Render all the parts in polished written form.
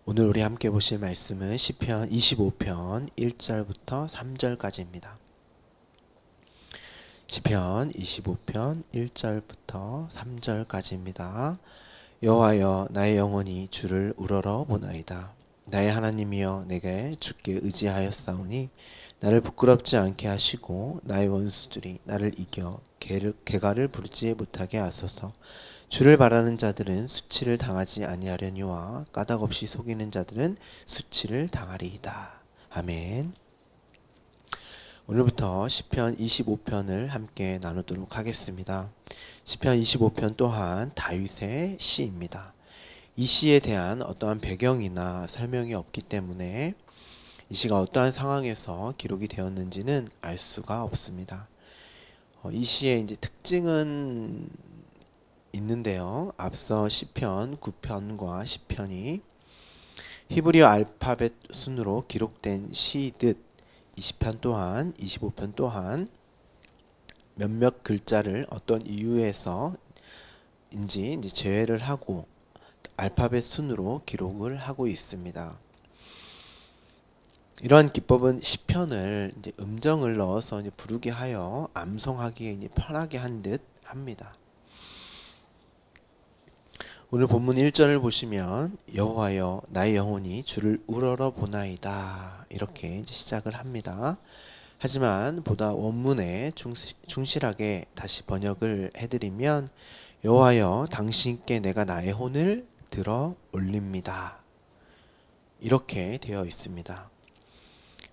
오늘 우리 함께 보실 말씀은 시편 25편 1절부터 3절까지입니다. 시편 25편 1절부터 3절까지입니다. 여호와여, 나의 영혼이 주를 우러러 보나이다. 나의 하나님이여, 내게 주께 의지하였사오니 나를 부끄럽지 않게 하시고 나의 원수들이 나를 이겨 개가를 부르지 못하게 하소서. 주를 바라는 자들은 수치를 당하지 아니하려니와 까닭없이 속이는 자들은 수치를 당하리이다. 아멘. 오늘부터 시편 25편을 함께 나누도록 하겠습니다. 시편 25편 또한 다윗의 시입니다. 이 시에 대한 어떠한 배경이나 설명이 없기 때문에 이 시가 어떠한 상황에서 기록이 되었는지는 알 수가 없습니다. 이 시의 이제 특징은 있는데요. 앞서 시편 9편과 10편이 히브리어 알파벳 순으로 기록된 시듯 20편 또한 25편 또한 몇몇 글자를 어떤 이유에서인지 이제 제외를 하고 알파벳 순으로 기록을 하고 있습니다. 이러한 기법은 시편을 이제 음정을 넣어서 이제 부르게 하여 암송하기에 이제 편하게 한 듯 합니다. 오늘 본문 1절을 보시면 여호와여, 나의 영혼이 주를 우러러 보나이다, 이렇게 이제 시작을 합니다. 하지만 보다 원문에 충실하게 다시 번역을 해드리면 여호와여, 당신께 내가 나의 혼을 들어 올립니다, 이렇게 되어 있습니다.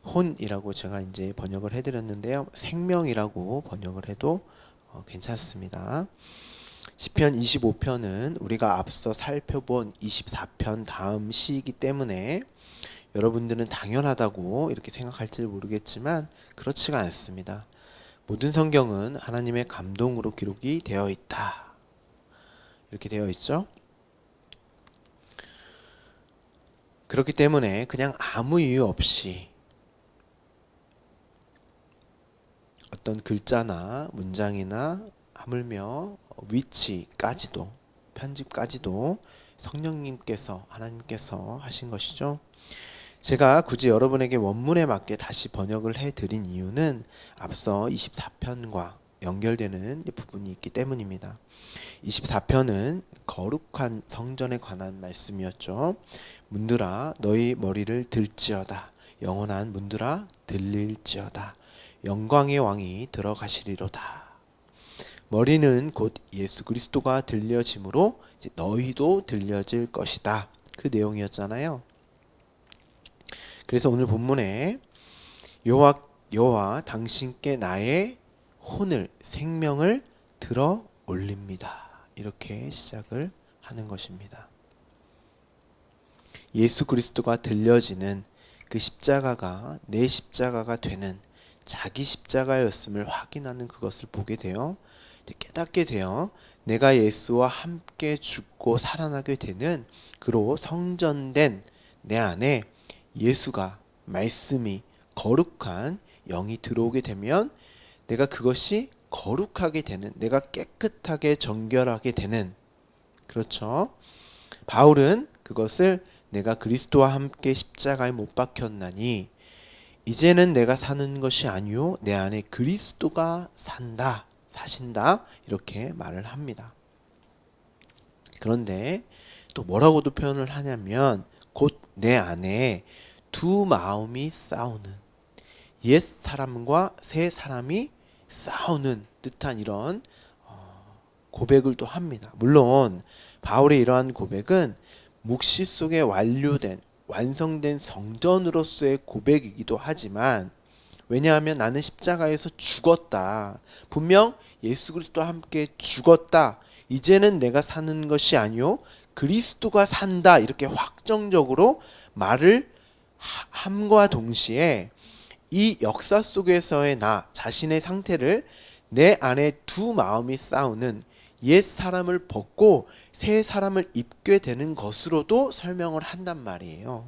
혼이라고 제가 이제 번역을 해드렸는데요. 생명이라고 번역을 해도 괜찮습니다. 시편 25편은 우리가 앞서 살펴본 24편 다음 시이기 때문에 여러분들은 당연하다고 이렇게 생각할지 모르겠지만 그렇지가 않습니다. 모든 성경은 하나님의 감동으로 기록이 되어 있다, 이렇게 되어 있죠. 그렇기 때문에 그냥 아무 이유 없이 어떤 글자나 문장이나 하물며 위치까지도, 편집까지도 성령님께서, 하나님께서 하신 것이죠. 제가 굳이 여러분에게 원문에 맞게 다시 번역을 해드린 이유는 앞서 24편과 연결되는 부분이 있기 때문입니다. 24편은 거룩한 성전에 관한 말씀이었죠. 문들아 너희 머리를 들지어다, 영원한 문들아 들릴지어다, 영광의 왕이 들어가시리로다. 머리는 곧 예수 그리스도가 들려짐으로 이제 너희도 들려질 것이다, 그 내용이었잖아요. 그래서 오늘 본문에 여호와 당신께 나의 혼을, 생명을 들어 올립니다, 이렇게 시작을 하는 것입니다. 예수 그리스도가 들려지는 그 십자가가 내 십자가가 되는 자기 십자가였음을 확인하는 그것을 보게 되어 깨닫게 되어 내가 예수와 함께 죽고 살아나게 되는 그로 성전된 내 안에 예수가, 말씀이, 거룩한 영이 들어오게 되면 내가 그것이 거룩하게 되는, 내가 깨끗하게 정결하게 되는, 그렇죠. 바울은 그것을 내가 그리스도와 함께 십자가에 못 박혔나니 이제는 내가 사는 것이 아니요 내 안에 그리스도가 사신다, 이렇게 말을 합니다. 그런데 또 뭐라고도 표현을 하냐면 곧 내 안에 두 마음이 싸우는, 옛 사람과 새 사람이 싸우는 듯한 이런 고백을 또 합니다. 물론 바울의 이러한 고백은 묵시 속에 완성된 성전으로서의 고백이기도 하지만, 왜냐하면 나는 십자가에서 죽었다, 분명 예수 그리스도와 함께 죽었다, 이제는 내가 사는 것이 아니요 그리스도가 산다, 이렇게 확정적으로 말을 함과 동시에 이 역사 속에서의 나 자신의 상태를 내 안에 두 마음이 싸우는 옛 사람을 벗고 새 사람을 입게 되는 것으로도 설명을 한단 말이에요.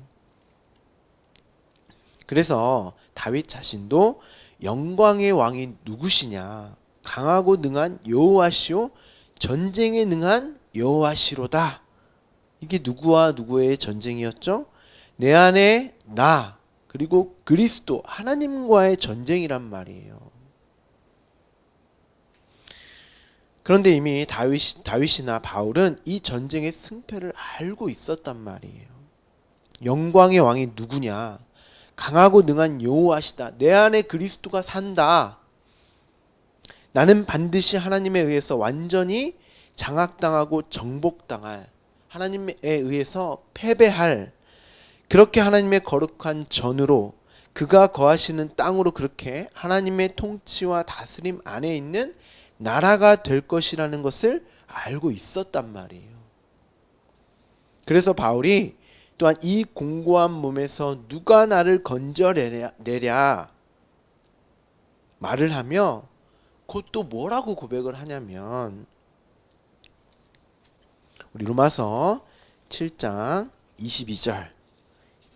그래서 다윗 자신도 영광의 왕이 누구시냐, 강하고 능한 여호와시오, 전쟁에 능한 여호와시로다. 이게 누구와 누구의 전쟁이었죠? 내 안에 나 그리고 그리스도 하나님과의 전쟁이란 말이에요. 그런데 이미 다윗이나 바울은 이 전쟁의 승패를 알고 있었단 말이에요. 영광의 왕이 누구냐? 강하고 능한 여호와시다. 내 안에 그리스도가 산다. 나는 반드시 하나님에 의해서 완전히 장악당하고 정복당할, 하나님에 의해서 패배할, 그렇게 하나님의 거룩한 전으로 그가 거하시는 땅으로 그렇게 하나님의 통치와 다스림 안에 있는 나라가 될 것이라는 것을 알고 있었단 말이에요. 그래서 바울이 또한 이 공고한 몸에서 누가 나를 건져내랴 말을 하며 곧 또 뭐라고 고백을 하냐면 우리 로마서 7장 22절,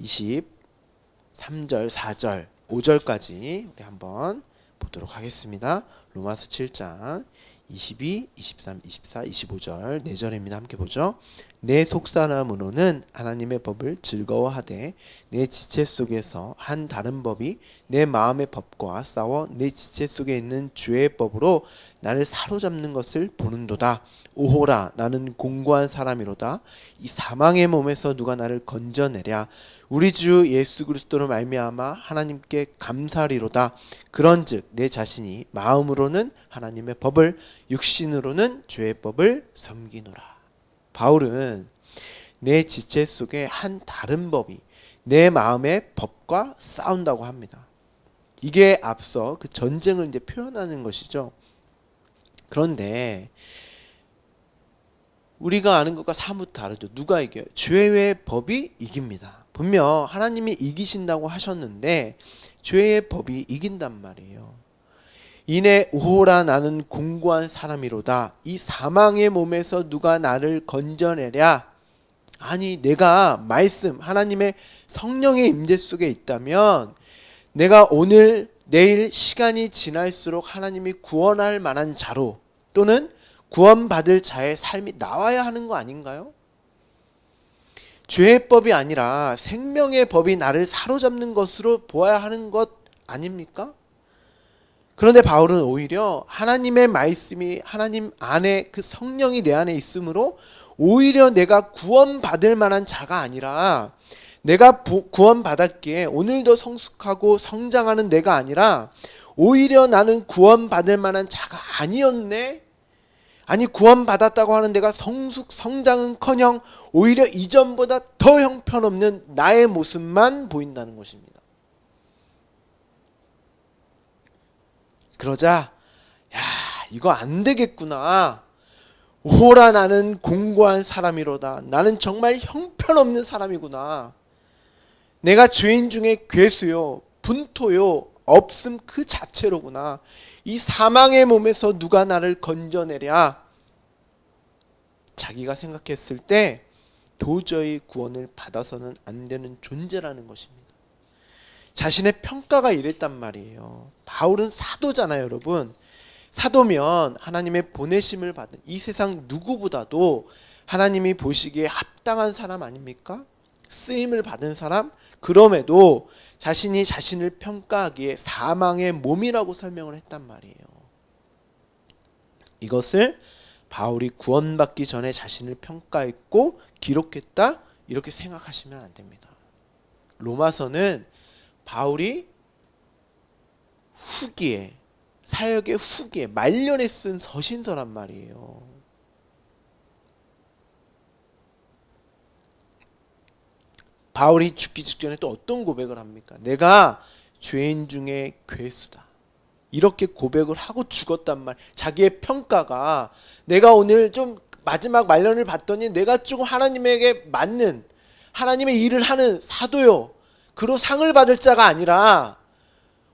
23절, 4절, 5절까지 우리 한번 보도록 하겠습니다. 로마서 7장 22, 23, 24, 25절 4절입니다. 함께 보죠. 내 속사람으로는 하나님의 법을 즐거워하되 내 지체 속에서 한 다른 법이 내 마음의 법과 싸워 내 지체 속에 있는 죄의 법으로 나를 사로잡는 것을 보는도다. 오호라 나는 공고한 사람이로다. 이 사망의 몸에서 누가 나를 건져내랴. 우리 주 예수 그리스도로 말미암아 하나님께 감사리로다. 그런즉 내 자신이 마음으로는 하나님의 법을 육신으로는 죄의 법을 섬기노라. 바울은 내 지체 속에 한 다른 법이 내 마음의 법과 싸운다고 합니다. 이게 앞서 그 전쟁을 이제 표현하는 것이죠. 그런데 우리가 아는 것과 사뭇 다르죠. 누가 이겨요? 죄의 법이 이깁니다. 분명 하나님이 이기신다고 하셨는데 죄의 법이 이긴단 말이에요. 이내 오호라 나는 공고한 사람이로다. 이 사망의 몸에서 누가 나를 건져내랴. 아니 내가 말씀 하나님의 성령의 임재 속에 있다면 내가 오늘 내일 시간이 지날수록 하나님이 구원할 만한 자로 또는 구원받을 자의 삶이 나와야 하는 거 아닌가요? 죄의 법이 아니라 생명의 법이 나를 사로잡는 것으로 보아야 하는 것 아닙니까? 그런데 바울은 오히려 하나님의 말씀이 하나님 안에 그 성령이 내 안에 있으므로 오히려 내가 구원받을 만한 자가 아니라 내가 구원받았기에 오늘도 성숙하고 성장하는 내가 아니라 오히려 나는 구원받을 만한 자가 아니었네. 아니 구원받았다고 하는 내가 성장은커녕 오히려 이전보다 더 형편없는 나의 모습만 보인다는 것입니다. 그러자 야 이거 안 되겠구나. 오라 나는 공고한 사람이로다. 나는 정말 형편없는 사람이구나. 내가 죄인 중에 괴수요 분토요 없음 그 자체로구나. 이 사망의 몸에서 누가 나를 건져내랴. 자기가 생각했을 때 도저히 구원을 받아서는 안 되는 존재라는 것입니다. 자신의 평가가 이랬단 말이에요. 바울은 사도잖아요, 여러분. 사도면 하나님의 보내심을 받은 이 세상 누구보다도 하나님이 보시기에 합당한 사람 아닙니까? 쓰임을 받은 사람? 그럼에도 자신이 자신을 평가하기에 사망의 몸이라고 설명을 했단 말이에요. 이것을 바울이 구원받기 전에 자신을 평가했고 기록했다 이렇게 생각하시면 안 됩니다. 로마서는 바울이 후기에 사역의 후기에 말년에 쓴 서신서란 말이에요. 바울이 죽기 직전에 또 어떤 고백을 합니까? 내가 죄인 중에 괴수다. 이렇게 고백을 하고 죽었단 말. 자기의 평가가 내가 오늘 좀 마지막 말년을 봤더니 내가 조금 하나님에게 맞는 하나님의 일을 하는 사도요. 그로 상을 받을 자가 아니라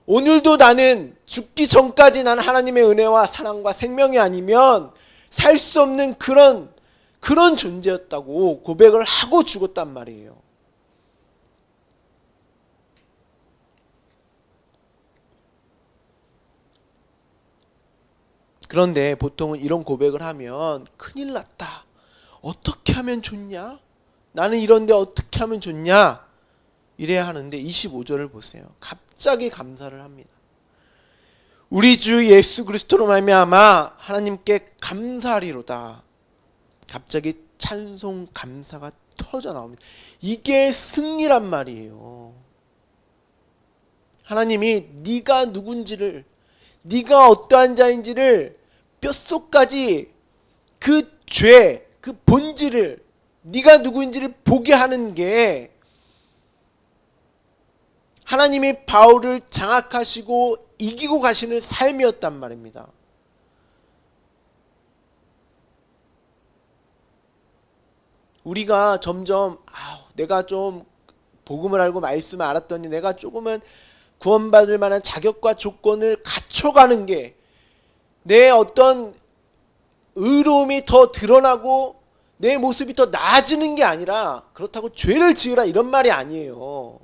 오늘도 나는 죽기 전까지 나는 하나님의 은혜와 사랑과 생명이 아니면 살 수 없는 그런 존재였다고 고백을 하고 죽었단 말이에요. 그런데 보통은 이런 고백을 하면 큰일 났다. 어떻게 하면 좋냐? 나는 이런데 어떻게 하면 좋냐? 이래야 하는데 25절을 보세요. 갑자기 감사를 합니다. 우리 주 예수 그리스도로 말미암아 하나님께 감사하리로다. 갑자기 찬송 감사가 터져 나옵니다. 이게 승리란 말이에요. 하나님이 네가 누군지를, 네가 어떠한 자인지를 뼛속까지 그 죄, 그 본질을, 네가 누구인지를 보게 하는 게 하나님이 바울을 장악하시고 이기고 가시는 삶이었단 말입니다. 우리가 점점 내가 좀 복음을 알고 말씀을 알았더니 내가 조금은 구원받을 만한 자격과 조건을 갖춰가는 게 내 어떤 의로움이 더 드러나고 내 모습이 더 나아지는 게 아니라, 그렇다고 죄를 지으라 이런 말이 아니에요.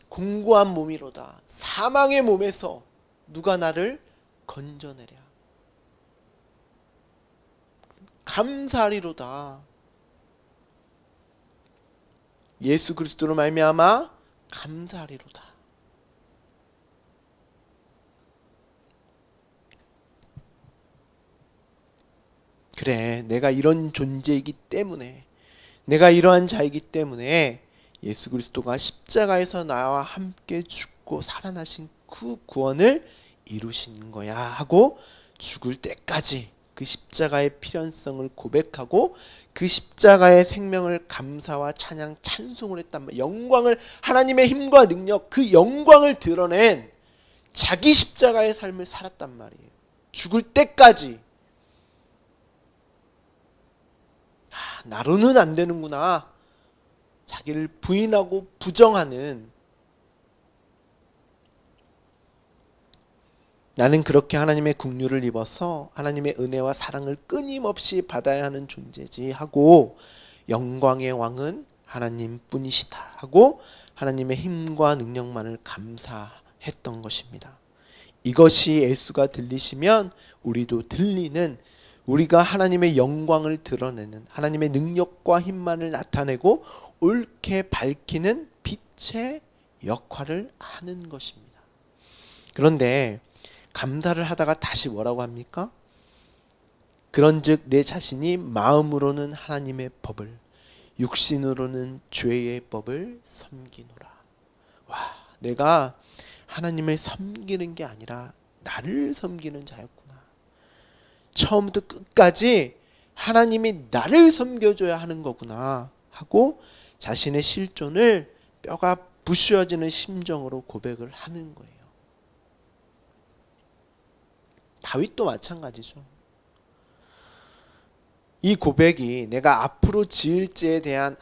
공고한 몸이로다. 사망의 몸에서 누가 나를 건져내랴. 감사하리로다. 예수 그리스도로 말미암아 감사하리로다. 그래, 내가 이런 존재이기 때문에, 내가 이러한 자이기 때문에 예수 그리스도가 십자가에서 나와 함께 죽고 살아나신 그 구원을 이루신 거야 하고 죽을 때까지 그 십자가의 필연성을 고백하고 그 십자가의 생명을 감사와 찬양, 찬송을 했단 말이에요. 영광을, 하나님의 힘과 능력, 그 영광을 드러낸 자기 십자가의 삶을 살았단 말이에요. 죽을 때까지. 나로는 안 되는구나. 자기를 부인하고 부정하는, 나는 그렇게 하나님의 긍휼을 입어서 하나님의 은혜와 사랑을 끊임없이 받아야 하는 존재지 하고, 영광의 왕은 하나님뿐이시다 하고 하나님의 힘과 능력만을 감사했던 것입니다. 이것이 예수가 들리시면 우리도 들리는, 우리가 하나님의 영광을 드러내는, 하나님의 능력과 힘만을 나타내고 옳게 밝히는 빛의 역할을 하는 것입니다. 그런데 감사를 하다가 다시 뭐라고 합니까? 그런즉 내 자신이 마음으로는 하나님의 법을, 육신으로는 죄의 법을 섬기노라. 와, 내가 하나님을 섬기는 게 아니라 나를 섬기는 자였구나. 처음부터 끝까지 하나님이 나를 섬겨줘야 하는 거구나 하고 자신의 실존을 뼈가 부수어지는 심정으로 고백을 하는 거예요. 다윗도 마찬가지죠. 이 고백이 내가 앞으로 지을 죄에 대한,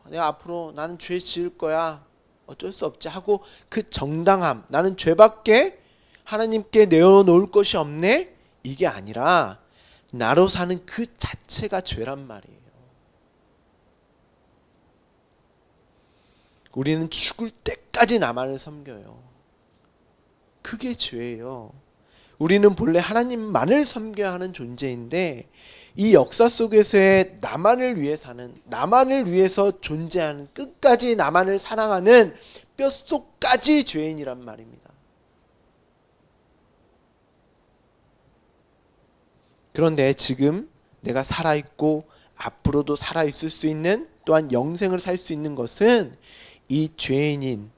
내가 앞으로 나는 죄 지을 거야, 어쩔 수 없지 하고 그 정당함, 나는 죄밖에 하나님께 내어놓을 것이 없네, 이게 아니라 나로 사는 그 자체가 죄란 말이에요. 우리는 죽을 때까지 나만을 섬겨요. 그게 죄예요. 우리는 본래 하나님만을 섬겨야 하는 존재인데, 이 역사 속에서의 나만을 위해 사는, 나만을 위해서 존재하는, 끝까지 나만을 사랑하는 뼛속까지 죄인이란 말입니다. 그런데 지금 내가 살아있고 앞으로도 살아있을 수 있는, 또한 영생을 살 수 있는 것은 이 죄인인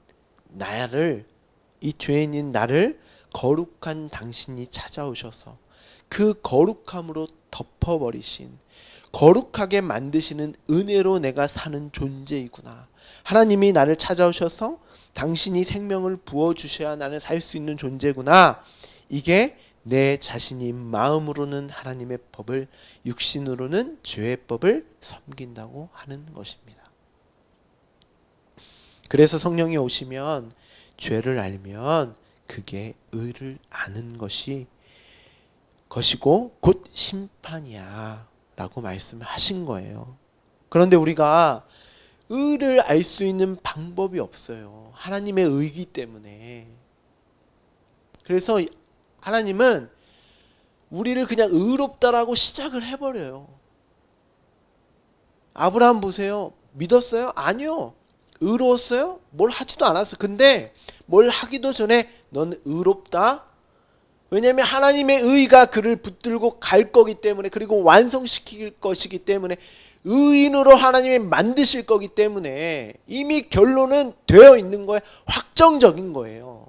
나를 거룩한 당신이 찾아오셔서 그 거룩함으로 덮어버리신, 거룩하게 만드시는 은혜로 내가 사는 존재이구나. 하나님이 나를 찾아오셔서 당신이 생명을 부어주셔야 나는 살 수 있는 존재구나. 이게 내 자신이 마음으로는 하나님의 법을, 육신으로는 죄의 법을 섬긴다고 하는 것입니다. 그래서 성령이 오시면 죄를 알면 그게 의를 아는 것이고 곧 심판이야 라고 말씀을 하신 거예요. 그런데 우리가 의를 알 수 있는 방법이 없어요. 하나님의 의이기 때문에. 그래서 하나님은 우리를 그냥 의롭다라고 시작을 해버려요. 아브라함 보세요. 믿었어요? 아니요. 의로웠어요? 뭘 하지도 않았어. 근데 뭘 하기도 전에 넌 의롭다. 왜냐하면 하나님의 의가 그를 붙들고 갈 거기 때문에, 그리고 완성시킬 것이기 때문에, 의인으로 하나님이 만드실 거기 때문에 이미 결론은 되어 있는 거예요. 확정적인 거예요.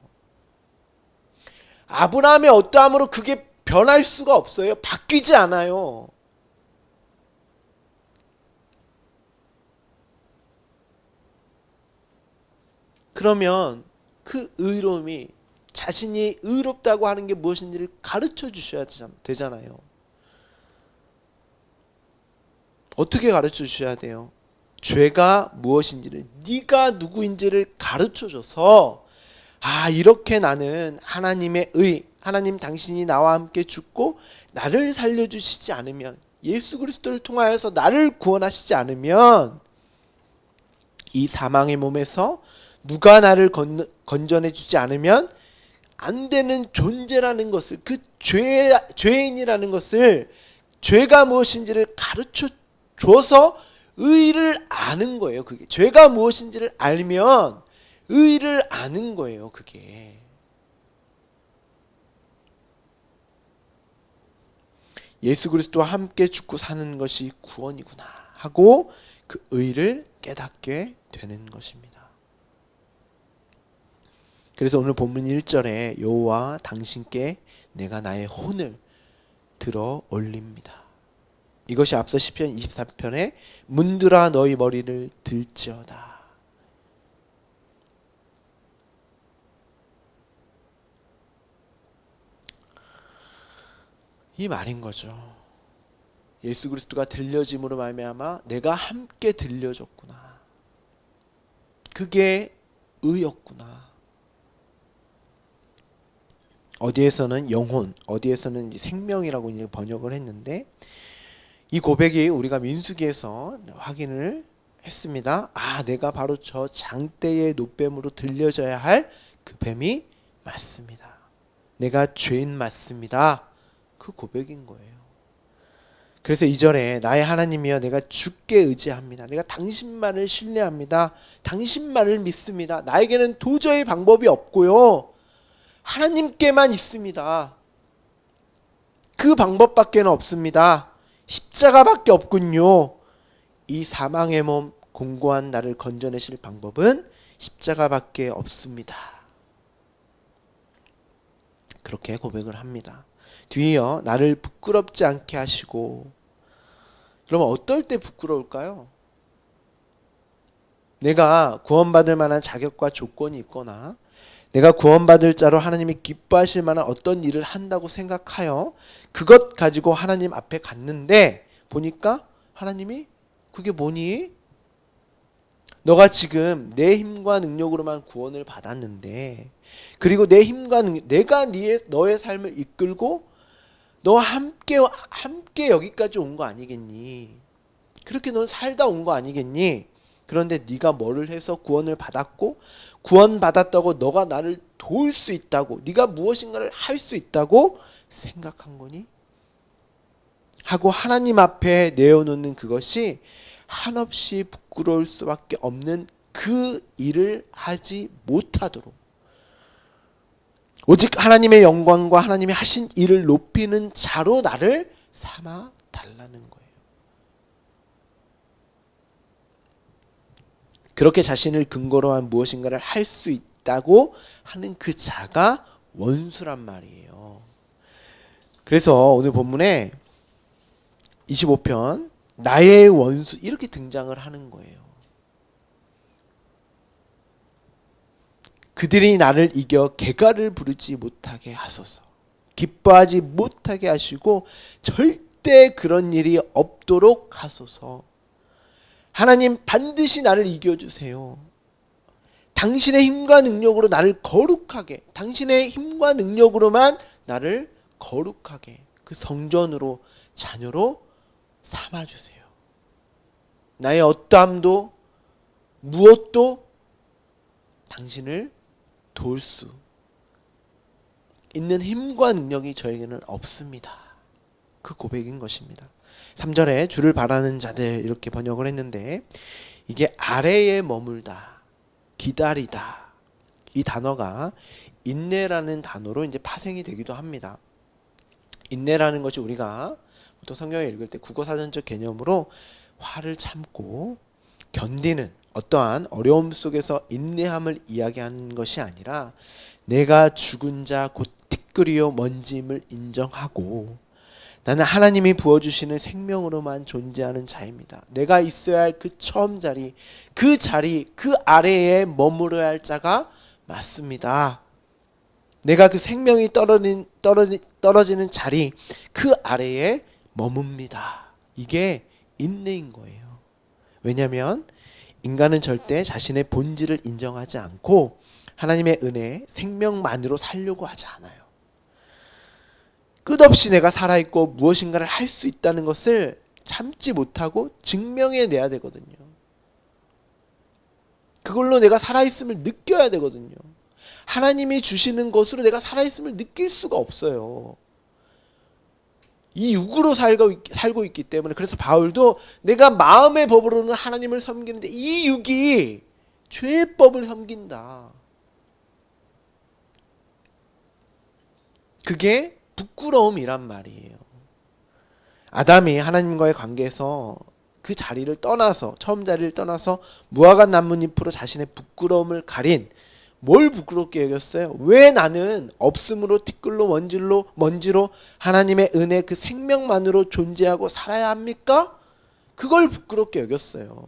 아브라함의 어떠함으로 그게 변할 수가 없어요. 바뀌지 않아요. 그러면 그 의로움이, 자신이 의롭다고 하는 게 무엇인지를 가르쳐 주셔야 되잖아요. 어떻게 가르쳐 주셔야 돼요? 죄가 무엇인지를, 네가 누구인지를 가르쳐 줘서, 아, 이렇게 나는 하나님의 의, 하나님 당신이 나와 함께 죽고 나를 살려주시지 않으면, 예수 그리스도를 통하여서 나를 구원하시지 않으면 이 사망의 몸에서 누가 나를 건져내 주지 않으면 안 되는 존재라는 것을, 그 죄인이라는 것을, 죄가 무엇인지를 가르쳐 줘서 의를 아는 거예요. 그게 죄가 무엇인지를 알면 의를 아는 거예요. 그게 예수 그리스도와 함께 죽고 사는 것이 구원이구나 하고 그 의를 깨닫게 되는 것입니다. 그래서 오늘 본문 1절에 여호와 당신께 내가 나의 혼을 들어 올립니다. 이것이 앞서 시편 24편에 문들아 너희 머리를 들지어다. 이 말인 거죠. 예수 그리스도가 들려짐으로 말미암아 내가 함께 들려졌구나. 그게 의였구나. 어디에서는 영혼, 어디에서는 생명이라고 이제 번역을 했는데, 이 고백이 우리가 민수기에서 확인을 했습니다. 아, 내가 바로 저 장대의 노뱀으로 들려져야 할 그 뱀이 맞습니다. 내가 죄인 맞습니다. 그 고백인 거예요. 그래서 2절에 나의 하나님이여 내가 주께 의지합니다. 내가 당신만을 신뢰합니다. 당신만을 믿습니다. 나에게는 도저히 방법이 없고요. 하나님께만 있습니다. 그 방법밖에 없습니다. 십자가밖에 없군요. 이 사망의 몸 공고한 나를 건져내실 방법은 십자가밖에 없습니다. 그렇게 고백을 합니다. 뒤이어 나를 부끄럽지 않게 하시고. 그러면 어떨 때 부끄러울까요? 내가 구원받을 만한 자격과 조건이 있거나 내가 구원받을 자로 하나님이 기뻐하실 만한 어떤 일을 한다고 생각하여 그것 가지고 하나님 앞에 갔는데 보니까 하나님이 그게 뭐니? 너가 지금 내 힘과 능력으로만 구원을 받았는데, 그리고 내 힘과 내가 너의 삶을 이끌고 너 함께 여기까지 온 거 아니겠니? 그렇게 넌 살다 온 거 아니겠니? 그런데 네가 뭐를 해서 구원을 받았고, 구원받았다고 너가 나를 도울 수 있다고, 네가 무엇인가를 할 수 있다고 생각한 거니? 하고 하나님 앞에 내어놓는 그것이 한없이 부끄러울 수밖에 없는 그 일을 하지 못하도록, 오직 하나님의 영광과 하나님이 하신 일을 높이는 자로 나를 삼아 달라는 거예요. 그렇게 자신을 근거로 한 무엇인가를 할 수 있다고 하는 그 자가 원수란 말이에요. 그래서 오늘 본문에 25편 나의 원수 이렇게 등장을 하는 거예요. 그들이 나를 이겨 개가를 부르지 못하게 하소서. 기뻐하지 못하게 하시고 절대 그런 일이 없도록 하소서. 하나님 반드시 나를 이겨주세요. 당신의 힘과 능력으로 나를 거룩하게, 당신의 힘과 능력으로만 나를 거룩하게 그 성전으로, 자녀로 삼아주세요. 나의 어떠함도 무엇도 당신을 도울 수 있는 힘과 능력이 저에게는 없습니다. 그 고백인 것입니다. 3절에 주를 바라는 자들 이렇게 번역을 했는데 이게 아래에 머물다, 기다리다 이 단어가 인내라는 단어로 이제 파생이 되기도 합니다. 인내라는 것이 우리가 보통 성경을 읽을 때 국어사전적 개념으로 화를 참고 견디는 어떠한 어려움 속에서 인내함을 이야기하는 것이 아니라 내가 죽은 자 곧 티끌이요 먼지임을 인정하고 나는 하나님이 부어주시는 생명으로만 존재하는 자입니다. 내가 있어야 할 그 처음 자리, 그 자리, 그 아래에 머무러야 할 자가 맞습니다. 내가 그 생명이 떨어지는 자리, 그 아래에 머뭅니다. 이게 인내인 거예요. 왜냐하면 인간은 절대 자신의 본질을 인정하지 않고 하나님의 은혜, 생명만으로 살려고 하지 않아요. 끝없이 내가 살아있고 무엇인가를 할 수 있다는 것을 참지 못하고 증명해내야 되거든요. 그걸로 내가 살아있음을 느껴야 되거든요. 하나님이 주시는 것으로 내가 살아있음을 느낄 수가 없어요. 이 육으로 살고 있기 때문에. 그래서 바울도 내가 마음의 법으로는 하나님을 섬기는데 이 육이 죄의 법을 섬긴다. 그게 부끄러움이란 말이에요. 아담이 하나님과의 관계에서 그 자리를 떠나서, 처음 자리를 떠나서 무화과 나뭇잎으로 자신의 부끄러움을 가린, 뭘 부끄럽게 여겼어요? 왜 나는 없음으로 티끌로 먼지로 하나님의 은혜 그 생명만으로 존재하고 살아야 합니까? 그걸 부끄럽게 여겼어요.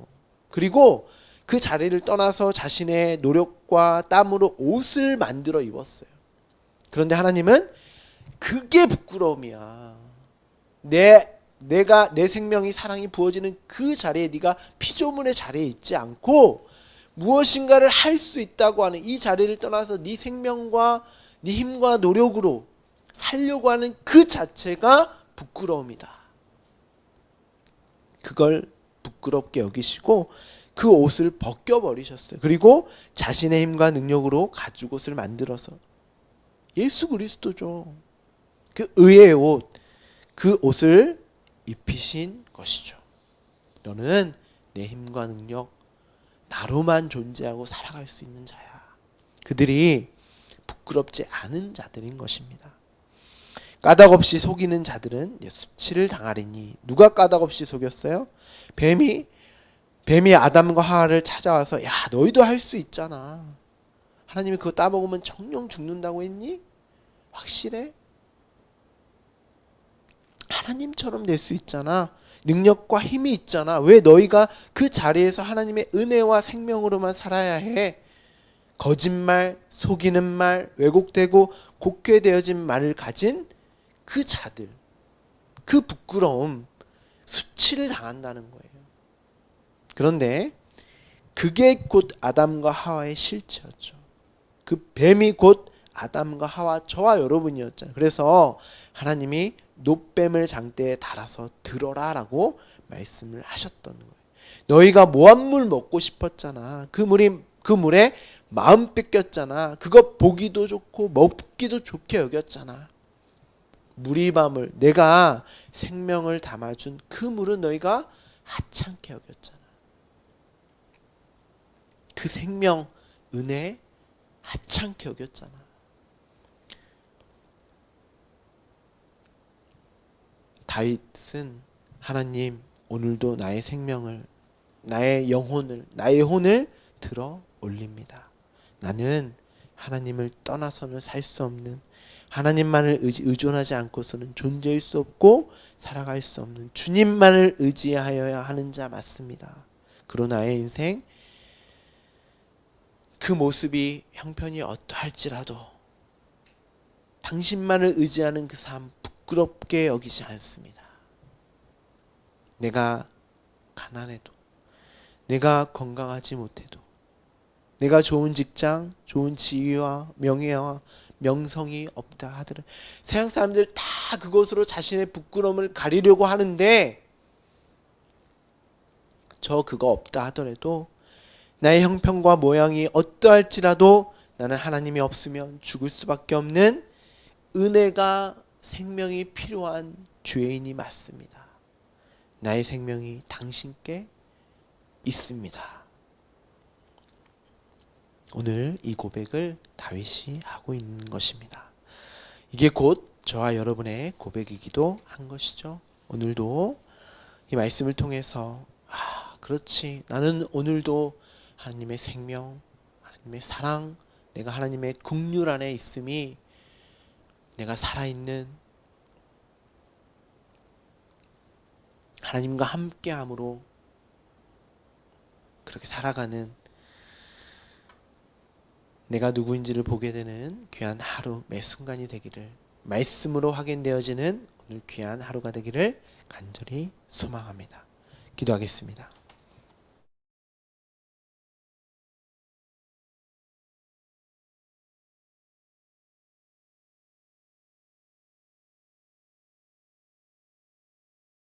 그리고 그 자리를 떠나서 자신의 노력과 땀으로 옷을 만들어 입었어요. 그런데 하나님은 그게 부끄러움이야. 내가 내 생명이 사랑이 부어지는 그 자리에 네가 피조물의 자리에 있지 않고 무엇인가를 할 수 있다고 하는 이 자리를 떠나서 네 생명과 네 힘과 노력으로 살려고 하는 그 자체가 부끄러움이다. 그걸 부끄럽게 여기시고 그 옷을 벗겨버리셨어요. 그리고 자신의 힘과 능력으로 가죽옷을 만들어서 예수 그리스도죠. 그 의의 옷, 그 옷을 입히신 것이죠. 너는 내 힘과 능력, 나로만 존재하고 살아갈 수 있는 자야. 그들이 부끄럽지 않은 자들인 것입니다. 까닭없이 속이는 자들은 수치를 당하리니. 누가 까닭없이 속였어요? 뱀이 아담과 하와를 찾아와서 야 너희도 할 수 있잖아. 하나님이 그거 따먹으면 정령 죽는다고 했니? 확실해? 하나님처럼 될 수 있잖아. 능력과 힘이 있잖아. 왜 너희가 그 자리에서 하나님의 은혜와 생명으로만 살아야 해? 거짓말, 속이는 말, 왜곡되고 곡괴되어진 말을 가진 그 자들, 그 부끄러움, 수치를 당한다는 거예요. 그런데 그게 곧 아담과 하와의 실체였죠. 그 뱀이 곧 아담과 하와, 저와 여러분이었잖아요. 그래서 하나님이 놋뱀을 장대에 달아서 들어라 라고 말씀을 하셨던 거예요. 너희가 모함물 먹고 싶었잖아. 그 물에 마음 뺏겼잖아. 그거 보기도 좋고 먹기도 좋게 여겼잖아. 무리밤을, 내가 생명을 담아준 그 물은 너희가 하찮게 여겼잖아. 그 생명, 은혜 하찮게 여겼잖아. 다윗은 하나님 오늘도 나의 생명을, 나의 영혼을, 나의 혼을 들어 올립니다. 나는 하나님을 떠나서는 살 수 없는, 하나님만을 의존하지 않고서는 존재할 수 없고 살아갈 수 없는 주님만을 의지하여야 하는 자 맞습니다. 그러나 나의 인생 그 모습이 형편이 어떠할지라도 당신만을 의지하는 그 삶 부끄럽게 여기지 않습니다. 내가 가난해도, 내가 건강하지 못해도, 내가 좋은 직장, 좋은 지위와 명예와 명성이 없다 하더라도 세상 사람들 다 그것으로 자신의 부끄러움을 가리려고 하는데 저 그거 없다 하더라도 나의 형편과 모양이 어떠할지라도 나는 하나님이 없으면 죽을 수밖에 없는 은혜가 생명이 필요한 죄인이 맞습니다. 나의 생명이 당신께 있습니다. 오늘 이 고백을 다윗이 하고 있는 것입니다. 이게 곧 저와 여러분의 고백이기도 한 것이죠. 오늘도 이 말씀을 통해서 그렇지, 나는 오늘도 하나님의 생명, 하나님의 사랑, 내가 하나님의 긍휼 안에 있음이 내가 살아있는 하나님과 함께함으로 그렇게 살아가는 내가 누구인지를 보게 되는 귀한 하루 매 순간이 되기를, 말씀으로 확인되어지는 오늘 귀한 하루가 되기를 간절히 소망합니다. 기도하겠습니다.